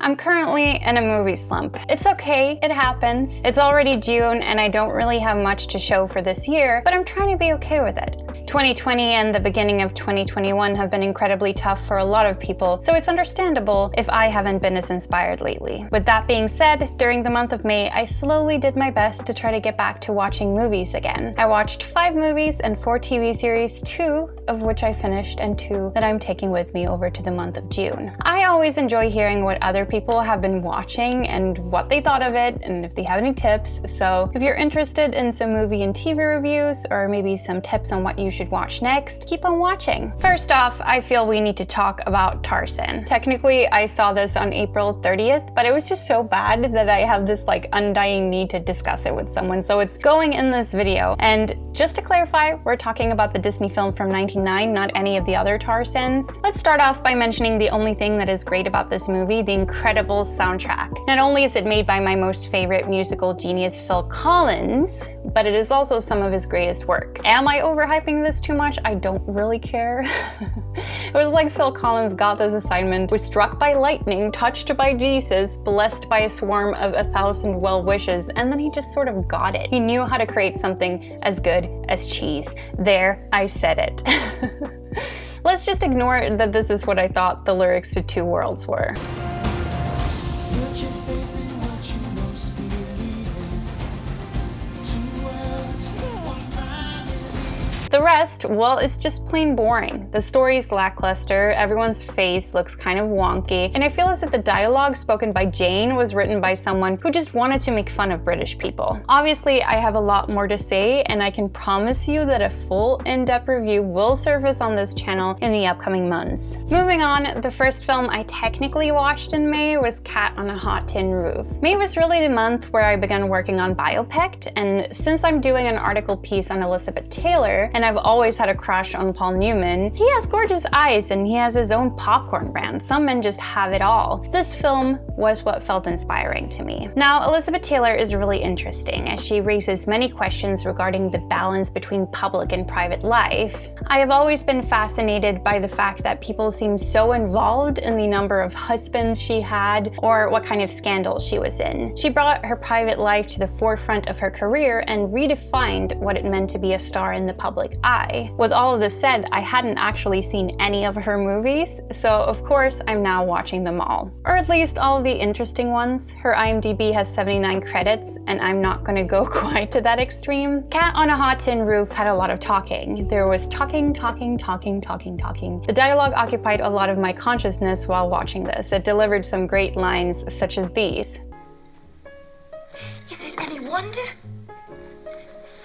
I'm currently in a movie slump. It's okay, it happens. It's already June and I don't really have much to show for this year, but I'm trying to be okay with it. 2020 and the beginning of 2021 have been incredibly tough for a lot of people, so it's understandable if I haven't been as inspired lately. With that being said, during the month of May, I slowly did my best to try to get back to watching movies again. I watched 5 movies and 4 TV series, 2 of which I finished and 2 that I'm taking with me over to the month of June. I always enjoy hearing what other people have been watching and what they thought of it and if they have any tips, so if you're interested in some movie and TV reviews or maybe some tips on what you should watch next, keep on watching. First off, I feel we need to talk about Tarzan. Technically, I saw this on April 30th, but it was just so bad that I have this undying need to discuss it with someone, so it's going in this video. And just to clarify, we're talking about the Disney film from 1999, not any of the other Tarzans. Let's start off by mentioning the only thing that is great about this movie, the incredible soundtrack. Not only is it made by my most favorite musical genius, Phil Collins, but it is also some of his greatest work. Am I overhyping this too much? I don't really care. It was like Phil Collins got this assignment, was struck by lightning, touched by Jesus, blessed by a swarm of 1,000 well wishes, and then he just sort of got it. He knew how to create something as good as cheese. There, I said it. Let's just ignore that this is what I thought the lyrics to Two Worlds were. The rest, well, it's just plain boring. The story's lackluster, everyone's face looks kind of wonky, and I feel as if the dialogue spoken by Jane was written by someone who just wanted to make fun of British people. Obviously, I have a lot more to say, and I can promise you that a full in-depth review will surface on this channel in the upcoming months. Moving on, the first film I technically watched in May was Cat on a Hot Tin Roof. May was really the month where I began working on Biopicked, and since I'm doing an article piece on Elizabeth Taylor, and I've always had a crush on Paul Newman, he has gorgeous eyes and he has his own popcorn brand. Some men just have it all. This film was what felt inspiring to me. Now, Elizabeth Taylor is really interesting as she raises many questions regarding the balance between public and private life. I have always been fascinated by the fact that people seem so involved in the number of husbands she had or what kind of scandals she was in. She brought her private life to the forefront of her career and redefined what it meant to be a star in the public eye. With all of this said, I hadn't actually seen any of her movies, so of course I'm now watching them all. Or at least all of the interesting ones. Her IMDb has 79 credits, and I'm not gonna go quite to that extreme. Cat on a Hot Tin Roof had a lot of talking. There was talking. The dialogue occupied a lot of my consciousness while watching this. It delivered some great lines such as these. Is it any wonder?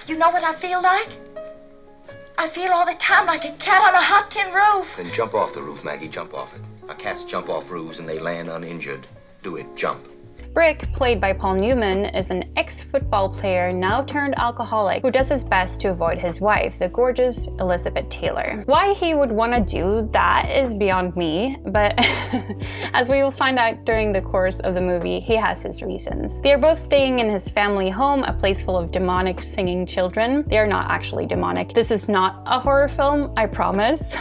You know what I feel like? I feel all the time like a cat on a hot tin roof. Then jump off the roof, Maggie, jump off it. Cats jump off roofs and they land uninjured. Do it, jump. Brick, played by Paul Newman, is an ex-football player now turned alcoholic who does his best to avoid his wife, the gorgeous Elizabeth Taylor. Why he would want to do that is beyond me, but as we will find out during the course of the movie, he has his reasons. They are both staying in his family home, a place full of demonic singing children. They are not actually demonic. This is not a horror film, I promise.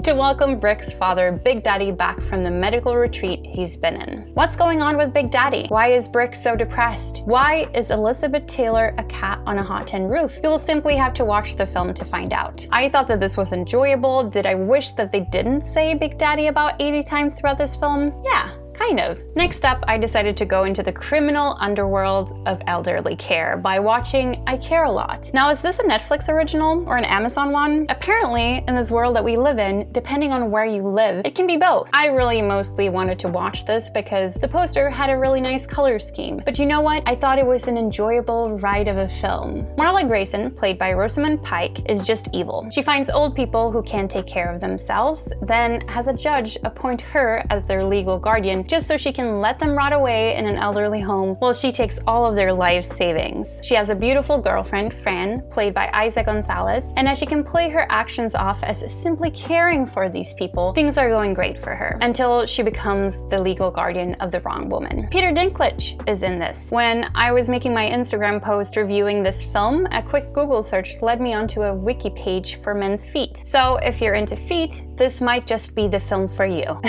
To welcome Brick's father, Big Daddy, back from the medical retreat he's been in. What's going on with Big Daddy? Why is Brick so depressed? Why is Elizabeth Taylor a cat on a hot tin roof? You will simply have to watch the film to find out. I thought that this was enjoyable. Did I wish that they didn't say Big Daddy about 80 times throughout this film? Yeah. Kind of. Next up, I decided to go into the criminal underworld of elderly care by watching I Care a Lot. Now, is this a Netflix original or an Amazon one? Apparently, in this world that we live in, depending on where you live, it can be both. I really mostly wanted to watch this because the poster had a really nice color scheme. But you know what? I thought it was an enjoyable ride of a film. Marla Grayson, played by Rosamund Pike, is just evil. She finds old people who can't take care of themselves, then has a judge appoint her as their legal guardian just so she can let them rot away in an elderly home while she takes all of their life savings. She has a beautiful girlfriend, Fran, played by Isa Gonzalez, and as she can play her actions off as simply caring for these people, things are going great for her, until she becomes the legal guardian of the wrong woman. Peter Dinklage is in this. When I was making my Instagram post reviewing this film, a quick Google search led me onto a wiki page for men's feet. So if you're into feet, this might just be the film for you.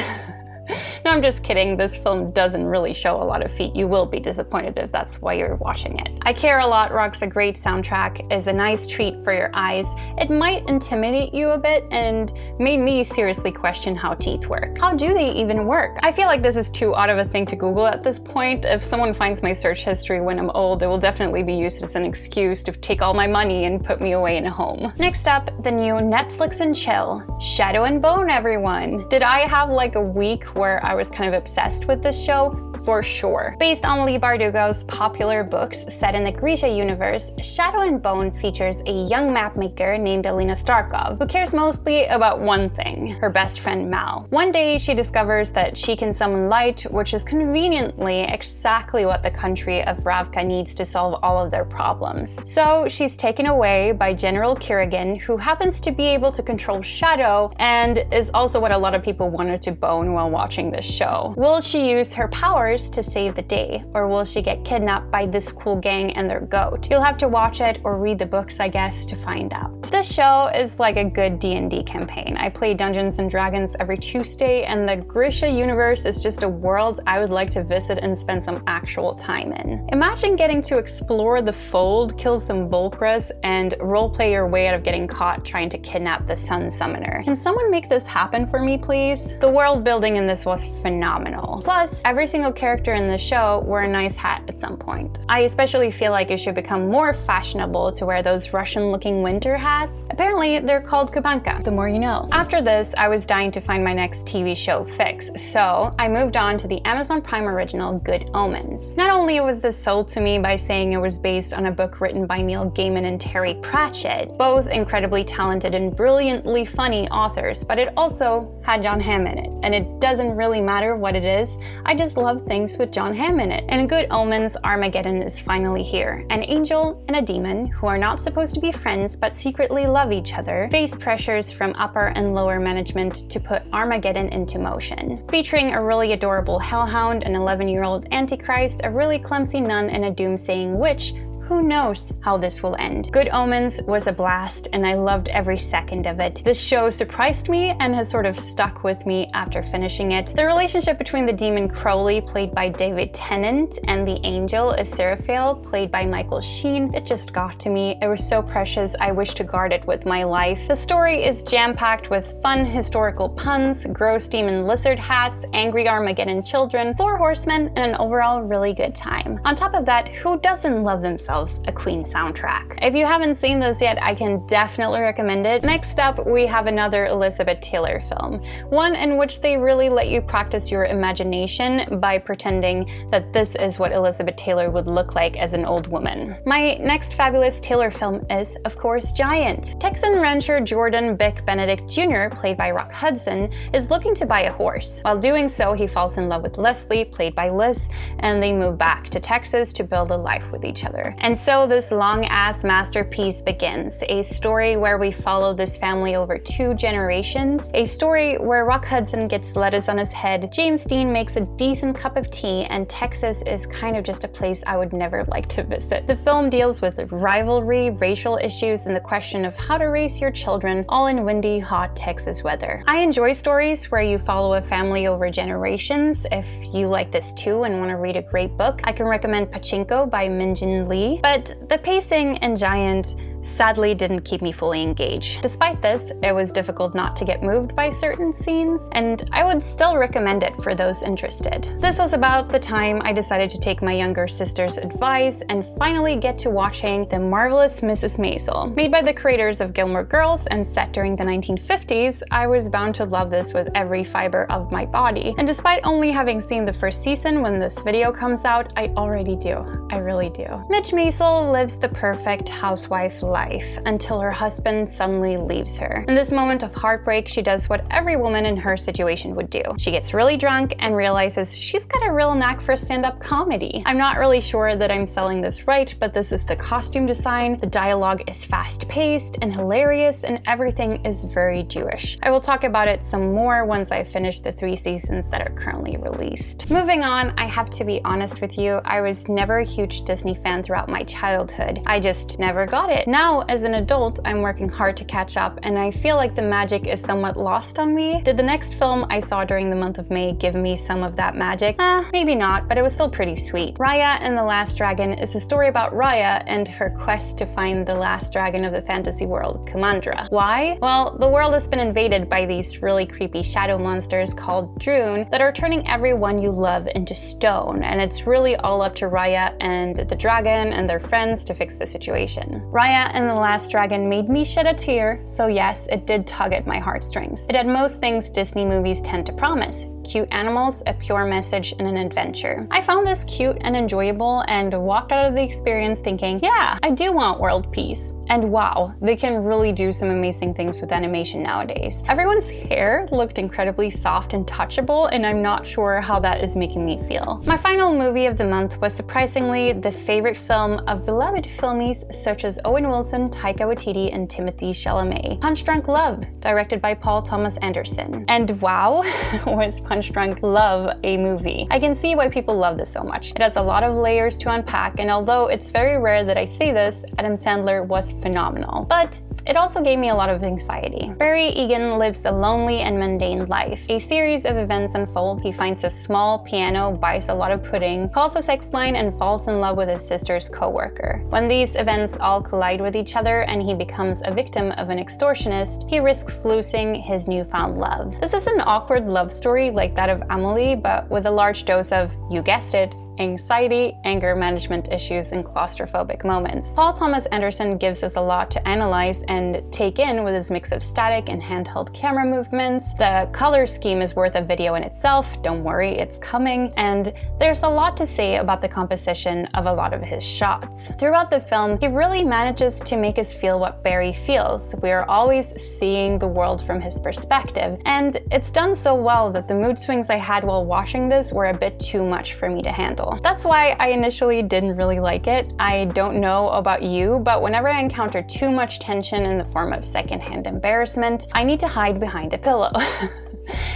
No, I'm just kidding. This film doesn't really show a lot of feet. You will be disappointed if that's why you're watching it. I Care a Lot rocks a great soundtrack, is a nice treat for your eyes. It might intimidate you a bit and made me seriously question how teeth work. How do they even work? I feel like this is too odd of a thing to Google at this point. If someone finds my search history when I'm old, it will definitely be used as an excuse to take all my money and put me away in a home. Next up, the new Netflix and chill, Shadow and Bone, everyone. Did I have like a week where I was kind of obsessed with this show? For sure. Based on Leigh Bardugo's popular books set in the Grisha universe, Shadow and Bone features a young mapmaker named Alina Starkov, who cares mostly about one thing, her best friend Mal. One day, she discovers that she can summon light, which is conveniently exactly what the country of Ravka needs to solve all of their problems. So she's taken away by General Kirigan, who happens to be able to control Shadow, and is also what a lot of people wanted to bone while watching this show. Will she use her powers to save the day, or will she get kidnapped by this cool gang and their goat? You'll have to watch it or read the books, I guess, to find out. This show is like a good D&D campaign. I play Dungeons & Dragons every Tuesday, and the Grisha universe is just a world I would like to visit and spend some actual time in. Imagine getting to explore the Fold, kill some Volcras, and roleplay your way out of getting caught trying to kidnap the Sun Summoner. Can someone make this happen for me, please? The world building in this was phenomenal. Plus, every single character in the show wore a nice hat at some point. I especially feel like it should become more fashionable to wear those Russian-looking winter hats. Apparently, they're called kubanka, the more you know. After this, I was dying to find my next TV show fix, so I moved on to the Amazon Prime original Good Omens. Not only was this sold to me by saying it was based on a book written by Neil Gaiman and Terry Pratchett, both incredibly talented and brilliantly funny authors, but it also had Jon Hamm in it. And it doesn't really matter what it is, I just love things with Jon Hamm in it. In Good Omens, Armageddon is finally here. An angel and a demon, who are not supposed to be friends but secretly love each other, face pressures from upper and lower management to put Armageddon into motion. Featuring a really adorable hellhound, an 11-year-old antichrist, a really clumsy nun, and a doomsaying witch, who knows how this will end. Good Omens was a blast, and I loved every second of it. This show surprised me and has sort of stuck with me after finishing it. The relationship between the demon Crowley, played by David Tennant, and the angel Israfel, played by Michael Sheen, it just got to me. It was so precious, I wish to guard it with my life. The story is jam-packed with fun historical puns, gross demon lizard hats, angry Armageddon children, 4 horsemen, and an overall really good time. On top of that, who doesn't love themselves a Queen soundtrack? If you haven't seen this yet, I can definitely recommend it. Next up, we have another Elizabeth Taylor film, one in which they really let you practice your imagination by pretending that this is what Elizabeth Taylor would look like as an old woman. My next fabulous Taylor film is, of course, Giant. Texan rancher Jordan Bick Benedict Jr., played by Rock Hudson, is looking to buy a horse. While doing so, he falls in love with Leslie, played by Liz, and they move back to Texas to build a life with each other. And so this long-ass masterpiece begins, a story where we follow this family over 2 generations, a story where Rock Hudson gets lettuce on his head, James Dean makes a decent cup of tea, and Texas is kind of just a place I would never like to visit. The film deals with rivalry, racial issues, and the question of how to raise your children, all in windy, hot Texas weather. I enjoy stories where you follow a family over generations. If you like this too and want to read a great book, I can recommend Pachinko by Min-Jin Lee. But the pacing in Giant sadly didn't keep me fully engaged. Despite this, it was difficult not to get moved by certain scenes, and I would still recommend it for those interested. This was about the time I decided to take my younger sister's advice and finally get to watching The Marvelous Mrs. Maisel. Made by the creators of Gilmore Girls and set during the 1950s, I was bound to love this with every fiber of my body. And despite only having seen the first season when this video comes out, I already do. I really do. Midge Maisel lives the perfect housewife life until her husband suddenly leaves her. In this moment of heartbreak, she does what every woman in her situation would do. She gets really drunk and realizes she's got a real knack for stand-up comedy. I'm not really sure that I'm selling this right, but this is the costume design, the dialogue is fast-paced and hilarious, and everything is very Jewish. I will talk about it some more once I finish the 3 seasons that are currently released. Moving on, I have to be honest with you, I was never a huge Disney fan throughout my childhood. I just never got it. Now, as an adult, I'm working hard to catch up, and I feel like the magic is somewhat lost on me. Did the next film I saw during the month of May give me some of that magic? Maybe not, but it was still pretty sweet. Raya and the Last Dragon is a story about Raya and her quest to find the last dragon of the fantasy world, Kumandra. Why? Well, the world has been invaded by these really creepy shadow monsters called Droon that are turning everyone you love into stone, and it's really all up to Raya and the dragon and their friends to fix the situation. Raya and the Last Dragon made me shed a tear, so yes, it did tug at my heartstrings. It had most things Disney movies tend to promise: cute animals, a pure message, and an adventure. I found this cute and enjoyable and walked out of the experience thinking, yeah, I do want world peace. And wow, they can really do some amazing things with animation nowadays. Everyone's hair looked incredibly soft and touchable, and I'm not sure how that is making me feel. My final movie of the month was surprisingly the favorite film of beloved filmies such as Owen Wilson, Taika Waititi, and Timothée Chalamet. Punch Drunk Love, directed by Paul Thomas Anderson. And wow, was Punch Drunk Love a movie. I can see why people love this so much. It has a lot of layers to unpack, and although it's very rare that I say this, Adam Sandler was phenomenal. But it also gave me a lot of anxiety. Barry Egan lives a lonely and mundane life. A series of events unfold. He finds a small piano, buys a lot of pudding, calls a sex line, and falls in love with his sister's co-worker. When these events all collide with each other and he becomes a victim of an extortionist, he risks losing his newfound love. This is an awkward love story like that of Amelie, but with a large dose of, you guessed it, anxiety, anger management issues, and claustrophobic moments. Paul Thomas Anderson gives us a lot to analyze and take in with his mix of static and handheld camera movements. The color scheme is worth a video in itself, don't worry, it's coming, and there's a lot to say about the composition of a lot of his shots. Throughout the film, he really manages to make us feel what Barry feels. We are always seeing the world from his perspective, and it's done so well that the mood swings I had while watching this were a bit too much for me to handle. That's why I initially didn't really like it. I don't know about you, but whenever I encounter too much tension in the form of secondhand embarrassment, I need to hide behind a pillow.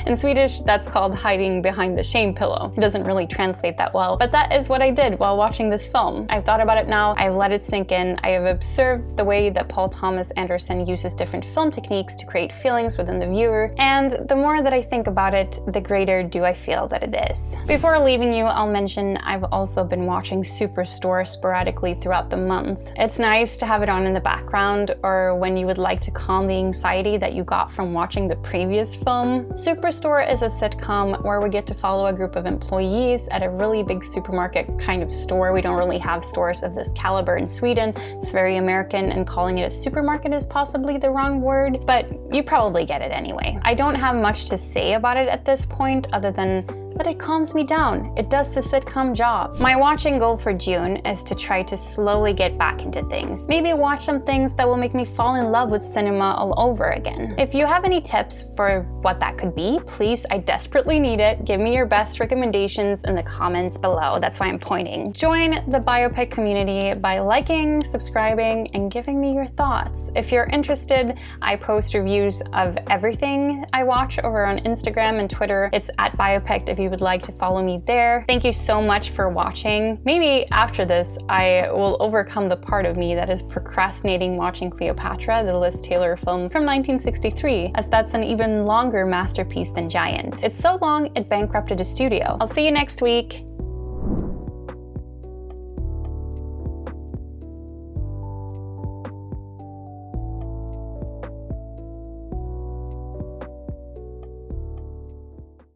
In Swedish, that's called hiding behind the shame pillow. It doesn't really translate that well, but that is what I did while watching this film. I've thought about it now, I've let it sink in, I have observed the way that Paul Thomas Anderson uses different film techniques to create feelings within the viewer, and the more that I think about it, the greater do I feel that it is. Before leaving you, I'll mention I've also been watching Superstore sporadically throughout the month. It's nice to have it on in the background, or when you would like to calm the anxiety that you got from watching the previous film. Superstore is a sitcom where we get to follow a group of employees at a really big supermarket kind of store. We don't really have stores of this caliber in Sweden. It's very American, and calling it a supermarket is possibly the wrong word, but you probably get it anyway. I don't have much to say about it at this point other than that it calms me down. It does the sitcom job. My watching goal for June is to try to slowly get back into things. Maybe watch some things that will make me fall in love with cinema all over again. If you have any tips for what that could be, please, I desperately need it. Give me your best recommendations in the comments below. That's why I'm pointing. Join the Biopic community by liking, subscribing, and giving me your thoughts. If you're interested, I post reviews of everything I watch over on Instagram and Twitter. It's @Biopic if you would like to follow me there. Thank you so much for watching. Maybe after this, I will overcome the part of me that is procrastinating watching Cleopatra, the Liz Taylor film from 1963, as that's an even longer masterpiece than Giant. It's so long, it bankrupted a studio. I'll see you next week.